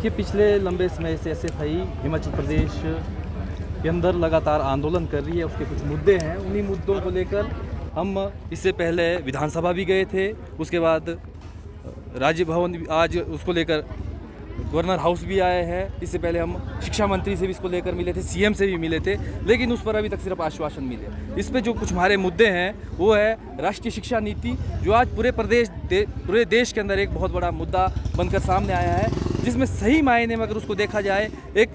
देखिए, पिछले लंबे समय से एसएफआई हिमाचल प्रदेश के अंदर लगातार आंदोलन कर रही है। उसके कुछ मुद्दे हैं, उन्हीं मुद्दों को लेकर हम इससे पहले विधानसभा भी गए थे। उसके बाद राज्य भवन आज उसको लेकर गवर्नर हाउस भी आए हैं। इससे पहले हम शिक्षा मंत्री से भी इसको लेकर मिले थे, सीएम से भी मिले थे, लेकिन उस पर अभी तक सिर्फ आश्वासन मिले। इस पे जो कुछ हमारे मुद्दे हैं वो है राष्ट्रीय शिक्षा नीति, जो आज पूरे देश के अंदर एक बहुत बड़ा मुद्दा बनकर सामने आया है, जिसमें सही मायने में अगर उसको देखा जाए एक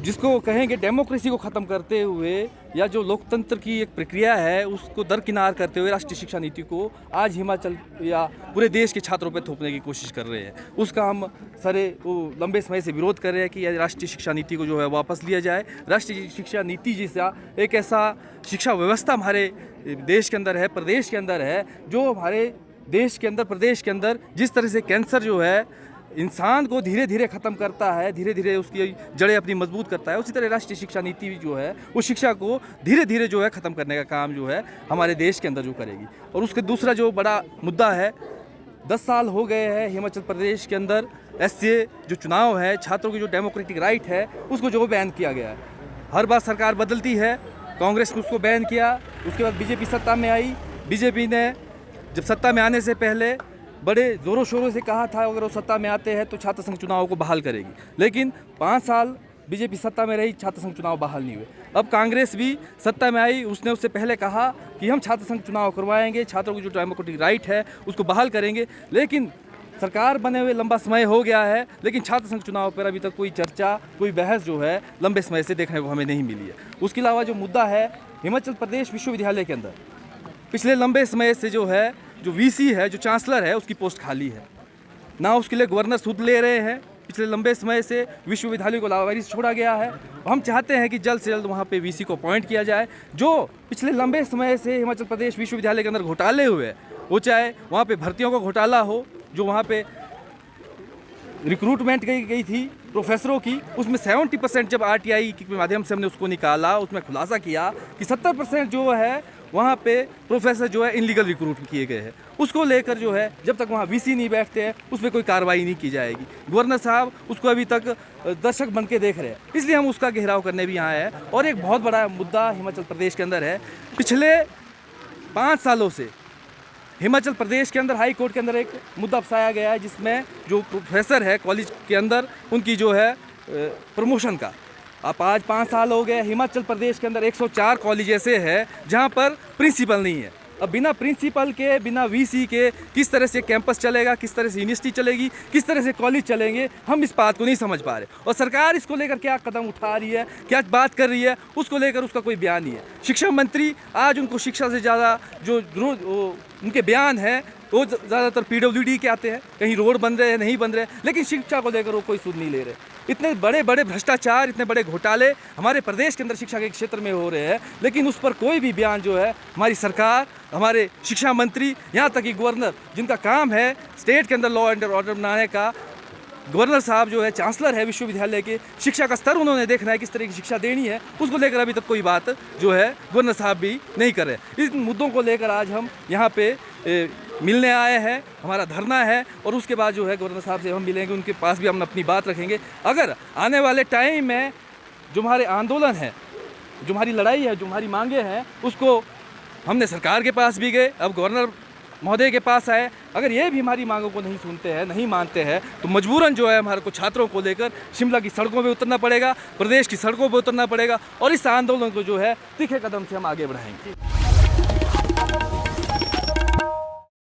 जिसको कहेंगे डेमोक्रेसी को ख़त्म करते हुए या जो लोकतंत्र की एक प्रक्रिया है उसको दरकिनार करते हुए राष्ट्रीय शिक्षा नीति को आज हिमाचल या पूरे देश के छात्रों पर थोपने की कोशिश कर रहे हैं। उसका हम लंबे समय से विरोध कर रहे हैं कि राष्ट्रीय शिक्षा नीति को जो है वापस लिया जाए। राष्ट्रीय शिक्षा नीति जैसा एक ऐसा शिक्षा व्यवस्था हमारे देश के अंदर है, प्रदेश के अंदर है, जो हमारे देश के अंदर प्रदेश के अंदर जिस तरह से कैंसर जो है इंसान को धीरे धीरे ख़त्म करता है, धीरे धीरे उसकी जड़ें अपनी मजबूत करता है, उसी तरह राष्ट्रीय शिक्षा नीति जो है वो शिक्षा को धीरे धीरे जो है ख़त्म करने का काम जो है हमारे देश के अंदर जो करेगी। और उसके दूसरा जो बड़ा मुद्दा है, 10 साल हो गए हैं हिमाचल प्रदेश के अंदर एससीए जो चुनाव है, छात्रों की जो डेमोक्रेटिक राइट है उसको जो बैन किया गया है। हर बार सरकार बदलती है, कांग्रेस ने उसको बैन किया, उसके बाद बीजेपी सत्ता में आई। बीजेपी ने जब सत्ता में आने से पहले बड़े ज़ोरों शोरों से कहा था अगर वो सत्ता में आते हैं तो छात्र संघ चुनाव को बहाल करेगी, लेकिन 5 साल बीजेपी सत्ता में रही, छात्र संघ चुनाव बहाल नहीं हुए। अब कांग्रेस भी सत्ता में आई, उसने उससे पहले कहा कि हम छात्र संघ चुनाव करवाएंगे, छात्रों की जो डेमोक्रेटिक राइट है उसको बहाल करेंगे, लेकिन सरकार बने हुए लंबा समय हो गया है, लेकिन छात्र संघ चुनाव पर अभी तक कोई चर्चा, कोई बहस जो है लंबे समय से देखने को हमें नहीं मिली है। उसके अलावा जो मुद्दा है हिमाचल प्रदेश विश्वविद्यालय के अंदर पिछले लंबे समय से जो वीसी है, जो चांसलर है, उसकी पोस्ट खाली है, ना उसके लिए गवर्नर सुध ले रहे हैं। पिछले लंबे समय से विश्वविद्यालय को लावारिस छोड़ा गया है। हम चाहते हैं कि जल्द से जल्द वहाँ पे वीसी को अपॉइंट किया जाए। जो पिछले लंबे समय से हिमाचल प्रदेश विश्वविद्यालय के अंदर घोटाले हुए, वो चाहे वहाँ पे भर्तियों का घोटाला हो, जो वहाँ पे रिक्रूटमेंट गई थी प्रोफेसरों की, उसमें 70% जब आरटीआई के माध्यम से हमने उसको निकाला, उसमें खुलासा किया कि 70% जो है वहाँ पे प्रोफेसर जो है इनलीगल रिक्रूट किए गए हैं। उसको लेकर जो है जब तक वहाँ वीसी नहीं बैठते हैं उस पर कोई कार्रवाई नहीं की जाएगी। गवर्नर साहब उसको अभी तक दर्शक बन के देख रहे हैं, इसलिए हम उसका घेराव करने भी यहाँ आए हैं। और एक बहुत बड़ा मुद्दा हिमाचल प्रदेश के अंदर है, पिछले 5 सालों से हिमाचल प्रदेश के अंदर हाई कोर्ट के अंदर एक मुद्दा फंसाया गया है, जिसमें जो प्रोफेसर है कॉलेज के अंदर उनकी जो है प्रमोशन का, अब आज 5 साल हो गए। हिमाचल प्रदेश के अंदर 104 कॉलेज ऐसे हैं जहां पर प्रिंसिपल नहीं है। अब बिना प्रिंसिपल के, बिना वीसी के किस तरह से कैंपस चलेगा, किस तरह से यूनिवर्सिटी चलेगी, किस तरह से कॉलेज चलेंगे, हम इस बात को नहीं समझ पा रहे। और सरकार इसको लेकर क्या कदम उठा रही है, क्या बात कर रही है, उसको लेकर उसका कोई बयान नहीं है। शिक्षा मंत्री आज उनको शिक्षा से ज़्यादा जो उनके बयान हैं वो ज़्यादातर पीडब्ल्यूडी के आते हैं, कहीं रोड बन रहे हैं, नहीं बन रहे, लेकिन शिक्षा को लेकर वो कोई सुध नहीं ले रहे। इतने बड़े बड़े भ्रष्टाचार, इतने बड़े घोटाले हमारे प्रदेश के अंदर शिक्षा के क्षेत्र में हो रहे हैं, लेकिन उस पर कोई भी बयान जो है हमारी सरकार, हमारे शिक्षा मंत्री, यहाँ तक कि गवर्नर, जिनका काम है स्टेट के अंदर लॉ एंड ऑर्डर बनाने का, गवर्नर साहब जो है चांसलर है विश्वविद्यालय के, शिक्षा का स्तर उन्होंने देखना है, किस तरह की शिक्षा देनी है, उसको लेकर अभी तक कोई बात जो है गवर्नर साहब भी नहीं कर रहे। इस मुद्दों को लेकर आज हम यहाँ पे मिलने आए हैं, हमारा धरना है, और उसके बाद जो है गवर्नर साहब से हम मिलेंगे, उनके पास भी हम अपनी बात रखेंगे। अगर आने वाले टाइम में जो हमारे आंदोलन है, जो हमारी लड़ाई है, जो हमारी मांगे हैं, उसको हमने सरकार के पास भी गए, अब गवर्नर महोदय के पास आए, अगर ये भी हमारी मांगों को नहीं सुनते हैं, नहीं मानते हैं, तो मजबूरन जो है हमारे को छात्रों को लेकर शिमला की सड़कों पे उतरना पड़ेगा, प्रदेश की सड़कों पे उतरना पड़ेगा, और इस आंदोलन को जो है तीखे कदम से हम आगे बढ़ाएंगे।